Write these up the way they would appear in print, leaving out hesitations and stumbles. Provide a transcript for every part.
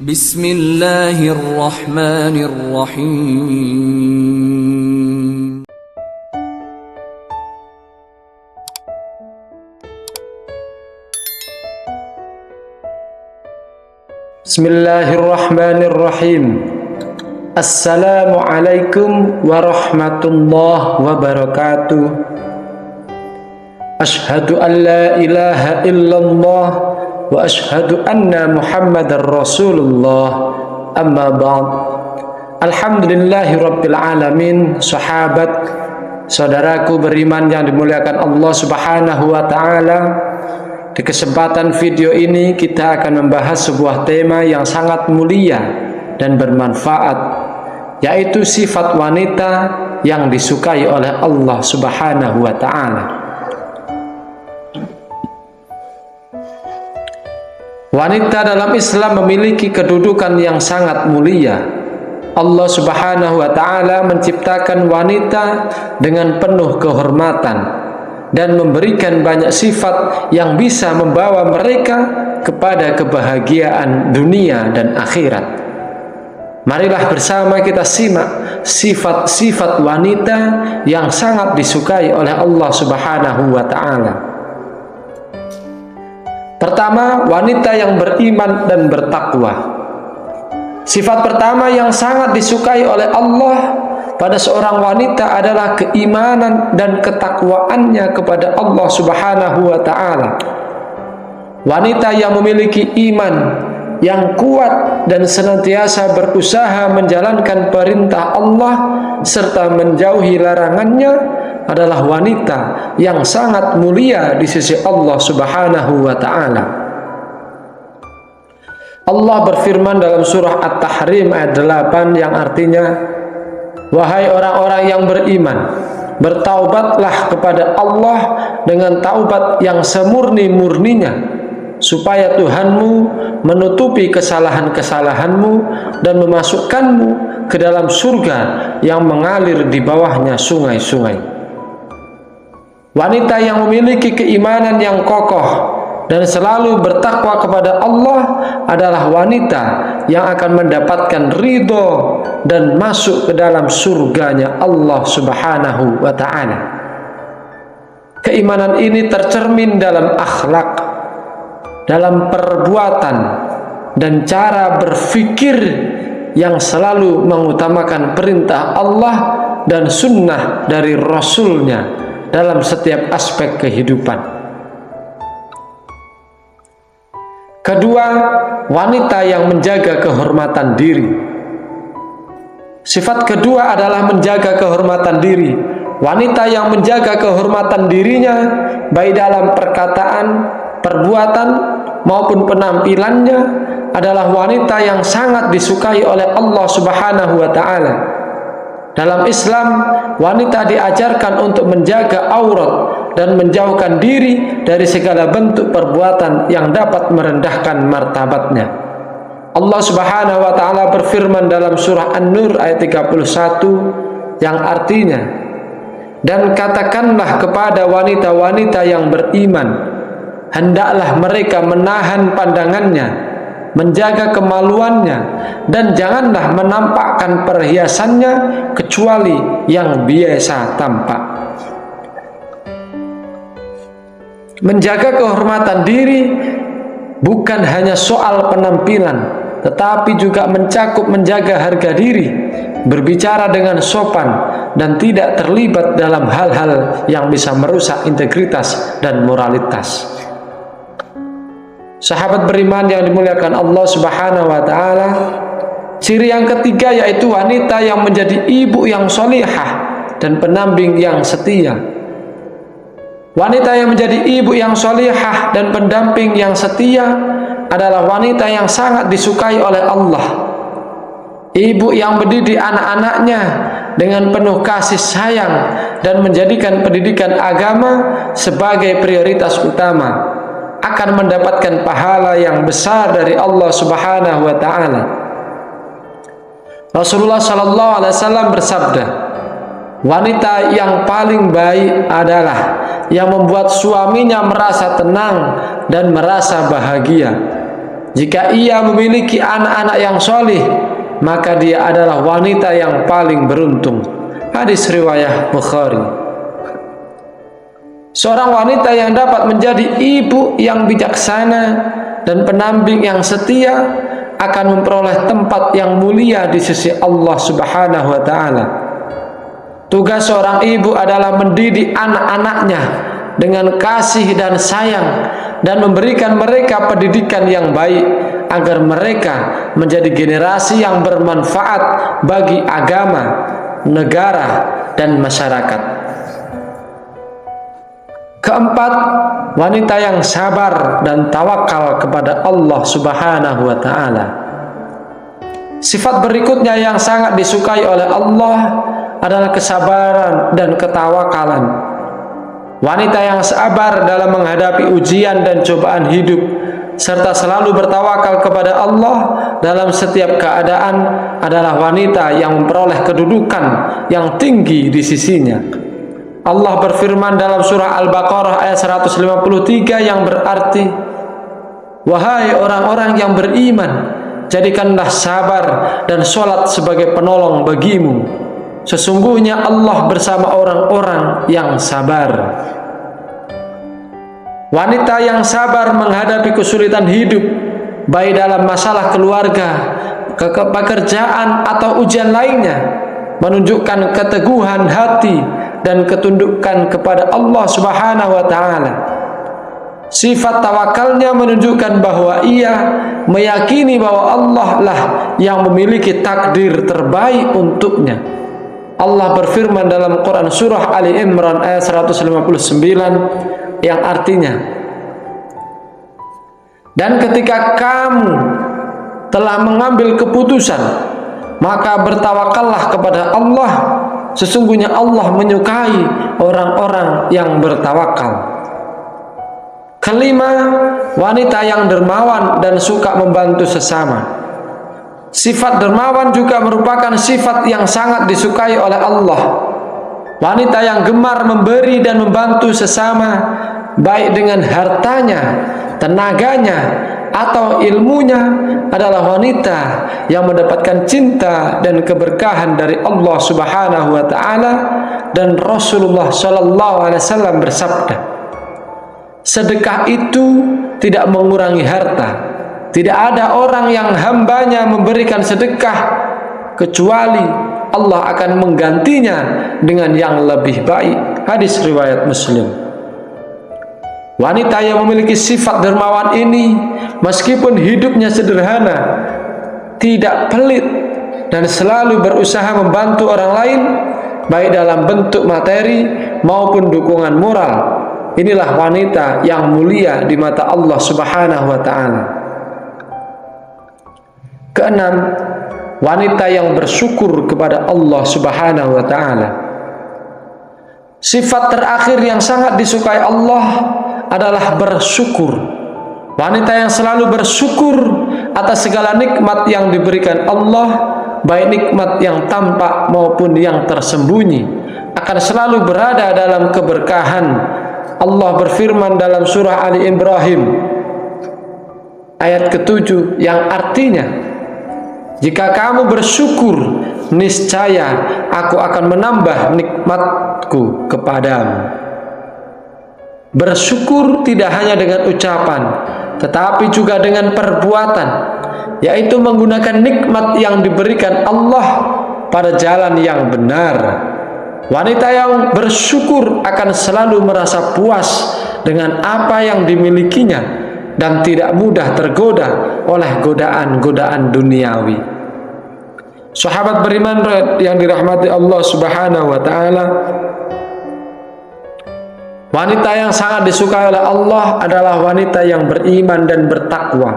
Bismillahirrahmanirrahim. Bismillahirrahmanirrahim. Assalamualaikum warahmatullahi wabarakatuh. Ashhadu an la ilaha illallah wa ashhadu anna Muhammadar Rasulullah. Amma ba'd. Alhamdulillahi rabbil alamin. Sahabat, saudaraku beriman yang dimuliakan Allah Subhanahu wa taala, di kesempatan video ini kita akan membahas sebuah tema yang sangat mulia dan bermanfaat, yaitu sifat wanita yang disukai oleh Allah Subhanahu wa taala. Wanita dalam Islam memiliki kedudukan yang sangat mulia. Allah Subhanahu wa taala menciptakan wanita dengan penuh kehormatan dan memberikan banyak sifat yang bisa membawa mereka kepada kebahagiaan dunia dan akhirat. Marilah bersama kita simak sifat-sifat wanita yang sangat disukai oleh Allah Subhanahu wa taala. Pertama, wanita yang beriman dan bertakwa. Sifat pertama yang sangat disukai oleh Allah pada seorang wanita adalah keimanan dan ketakwaannya kepada Allah Subhanahu wa taala. Wanita yang memiliki iman yang kuat dan senantiasa berusaha menjalankan perintah Allah serta menjauhi larangannya adalah wanita yang sangat mulia di sisi Allah Subhanahu wa taala. Allah berfirman dalam surah At-Tahrim ayat 8 yang artinya, wahai orang-orang yang beriman, bertaubatlah kepada Allah dengan taubat yang semurni-murninya, supaya Tuhanmu menutupi kesalahan-kesalahanmu dan memasukkanmu ke dalam surga yang mengalir di bawahnya sungai-sungai. Wanita yang memiliki keimanan yang kokoh dan selalu bertakwa kepada Allah adalah wanita yang akan mendapatkan ridho dan masuk ke dalam surganya Allah Subhanahu wa ta'ala. Keimanan ini tercermin dalam akhlak, dalam perbuatan dan cara berfikir yang selalu mengutamakan perintah Allah dan sunnah dari Rasulnya dalam setiap aspek kehidupan. Kedua, wanita yang menjaga kehormatan diri. Sifat kedua adalah menjaga kehormatan diri. Wanita yang menjaga kehormatan dirinya, baik dalam perkataan, perbuatan, maupun penampilannya, adalah wanita yang sangat disukai oleh Allah Subhanahu wa ta'ala. Dalam Islam, wanita diajarkan untuk menjaga aurat dan menjauhkan diri dari segala bentuk perbuatan yang dapat merendahkan martabatnya. Allah Subhanahu wa taala berfirman dalam surah An-Nur ayat 31 yang artinya, dan katakanlah kepada wanita-wanita yang beriman, hendaklah mereka menahan pandangannya, menjaga kemaluannya, dan janganlah menampakkan perhiasannya kecuali yang biasa tampak. Menjaga kehormatan diri bukan hanya soal penampilan, tetapi juga mencakup menjaga harga diri, berbicara dengan sopan, dan tidak terlibat dalam hal-hal yang bisa merusak integritas dan moralitas. Sahabat beriman yang dimuliakan Allah Subhanahu wa taala, ciri yang ketiga yaitu wanita yang menjadi ibu yang solihah dan pendamping yang setia. Wanita yang menjadi ibu yang solihah dan pendamping yang setia adalah wanita yang sangat disukai oleh Allah. Ibu yang mendidik anak-anaknya dengan penuh kasih sayang dan menjadikan pendidikan agama sebagai prioritas utama akan mendapatkan pahala yang besar dari Allah Subhanahu wa taala. Rasulullah sallallahu alaihi wasallam bersabda, wanita yang paling baik adalah yang membuat suaminya merasa tenang dan merasa bahagia. Jika ia memiliki anak-anak yang solih, maka dia adalah wanita yang paling beruntung. Hadis riwayat Bukhari. Seorang wanita yang dapat menjadi ibu yang bijaksana dan pendamping yang setia akan memperoleh tempat yang mulia di sisi Allah Subhanahu wa taala. Tugas seorang ibu adalah mendidik anak-anaknya dengan kasih dan sayang dan memberikan mereka pendidikan yang baik agar mereka menjadi generasi yang bermanfaat bagi agama, negara, dan masyarakat. Keempat, wanita yang sabar dan tawakal kepada Allah Subhanahu wa taala. Sifat berikutnya yang sangat disukai oleh Allah adalah kesabaran dan ketawakalan. Wanita yang sabar dalam menghadapi ujian dan cobaan hidup serta selalu bertawakal kepada Allah dalam setiap keadaan adalah wanita yang memperoleh kedudukan yang tinggi di sisinya. Allah berfirman dalam surah Al-Baqarah ayat 153 yang berarti, "Wahai orang-orang yang beriman, jadikanlah sabar dan sholat sebagai penolong bagimu. Sesungguhnya Allah bersama orang-orang yang sabar." Wanita yang sabar menghadapi kesulitan hidup, baik dalam masalah keluarga, pekerjaan, atau ujian lainnya, menunjukkan keteguhan hati dan ketundukan kepada Allah Subhanahu wa taala. Sifat tawakalnya menunjukkan bahwa ia meyakini bahwa Allah lah yang memiliki takdir terbaik untuknya. Allah berfirman dalam Quran surah Ali Imran ayat 159 yang artinya, "Dan ketika kamu telah mengambil keputusan, maka bertawakallah kepada Allah. Sesungguhnya Allah menyukai orang-orang yang bertawakal." Kelima, wanita yang dermawan dan suka membantu sesama. Sifat dermawan juga merupakan sifat yang sangat disukai oleh Allah. Wanita yang gemar memberi dan membantu sesama, baik dengan hartanya, tenaganya, atau ilmunya, adalah wanita yang mendapatkan cinta dan keberkahan dari Allah Subhanahu wa taala. Dan Rasulullah sallallahu alaihi wasallam bersabda, "Sedekah itu tidak mengurangi harta. Tidak ada orang yang hambanya memberikan sedekah kecuali Allah akan menggantinya dengan yang lebih baik." Hadis riwayat Muslim. Wanita yang memiliki sifat dermawan ini, meskipun hidupnya sederhana, tidak pelit, dan selalu berusaha membantu orang lain, baik dalam bentuk materi maupun dukungan moral. Inilah wanita yang mulia di mata Allah Subhanahu wa taala. Keenam, wanita yang bersyukur kepada Allah Subhanahu wa taala. Sifat terakhir yang sangat disukai Allah adalah bersyukur. Wanita yang selalu bersyukur atas segala nikmat yang diberikan Allah, baik nikmat yang tampak maupun yang tersembunyi, akan selalu berada dalam keberkahan. Allah berfirman dalam surah Ali Ibrahim ayat ke-7 yang artinya, "Jika kamu bersyukur, niscaya aku akan menambah nikmatku kepadamu." Bersyukur tidak hanya dengan ucapan, tetapi juga dengan perbuatan, yaitu menggunakan nikmat yang diberikan Allah pada jalan yang benar. Wanita yang bersyukur akan selalu merasa puas dengan apa yang dimilikinya dan tidak mudah tergoda oleh godaan-godaan duniawi. Sahabat beriman yang dirahmati Allah Subhanahu wa taala, wanita yang sangat disukai oleh Allah adalah wanita yang beriman dan bertakwa.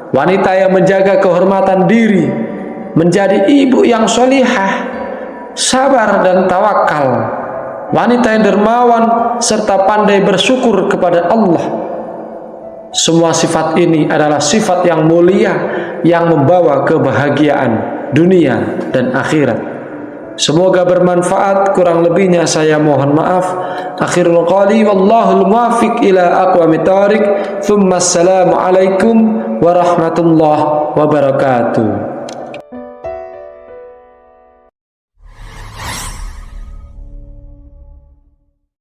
Wanita yang menjaga kehormatan diri, menjadi ibu yang solihah, sabar dan tawakal. Wanita yang dermawan serta pandai bersyukur kepada Allah. Semua sifat ini adalah sifat yang mulia yang membawa kebahagiaan dunia dan akhirat. Semoga bermanfaat, kurang lebihnya saya mohon maaf. Akhirul qali wallahul muwaffiq ila aqwamit thariq. Tsumma assalamu alaikum warahmatullahi wabarakatuh.